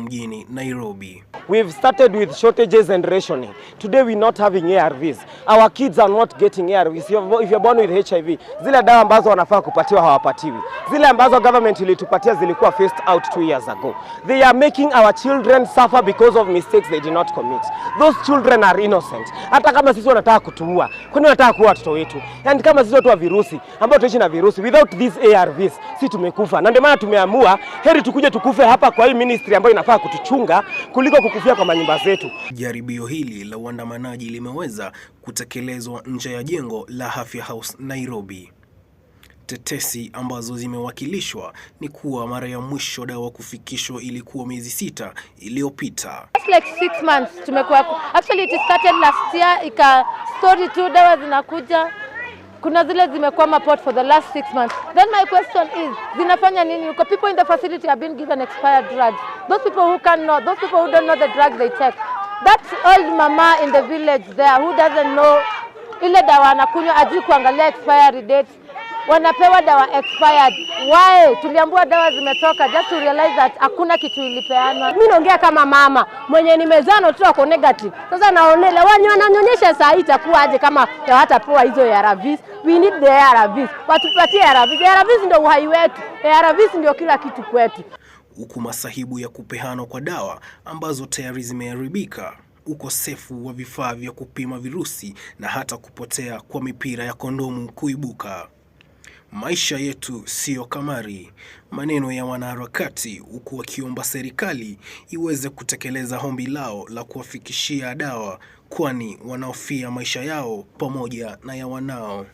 mjini Nairobi. We've started with shortages and rationing. Today we're not having ARVs. Our kids are not getting ARVs. If you're born with HIV, zile dawa ambazo wanafaa kupatiwa hawapatiwi. Zile ambazo government ilitupatia zilikuwa phased out 2 years ago. They are making our children suffer because of mistakes they did not commit. Those children are innocent. Hata kama sisi wanataka kutuua, kwani wanataka kuua watoto wetu? And kama sisi watu wa virusi, ambao tunaishi na virusi, without these ARVs, si tumekufa. Na ndio maana tumeamua heri tukuje tukufe hapa kwa hii ministry ambayo inafaa kutuchunga kuliko kukufia kwa manyumba zetu. Jaribio hili la uandamanaji limeweza kutekelezwa nje ya jengo la Afya House Nairobi. Tetesi ambazo zimewakilishwa ni kuwa mara ya mwisho dawa kufikishwa ilikuwa miezi 6 iliyopita. It's like 6 months tumekuwa. Actually it started last year, ika story tu dawa zinakuja. Kuna zile zimekwama port for the last 6 months. Then my question is, zinafanya nini? Because people in the facility have been given expired drugs. Those people who cannot, those people who don't know the drugs they take. That old mama in the village there who doesn't know ile dawa anakunywa ajui kuangalia expiry dates. Wanapewa dawa expired. Why? Tuliambiwa dawa zimetoka just to realize that hakuna kitu ilipeanwa. Mimi naongea kama mama mwenye nimezaa na watoto wako negative. Sasa naonelea wananyonyesha saa hii itakuwa aje kama hawatapewa hizo ARVs. We need the ARVs. Watupatie ARVs. ARVs ndio uhai wetu. ARVs ndio kila kitu kwetu. Huku masahibu ya kupehanwa kwa dawa ambazo tayari zimeharibika, ukosefu wa vifaa vya kupima virusi na hata kupotea kwa mipira ya kondomu kuibuka. Maisha yetu sio kamari, maneno ya wanaharakati, huku wakiomba serikali iweze kutekeleza ombi lao la kuwafikishia dawa, kwani wanaofia maisha yao pamoja na ya wanao.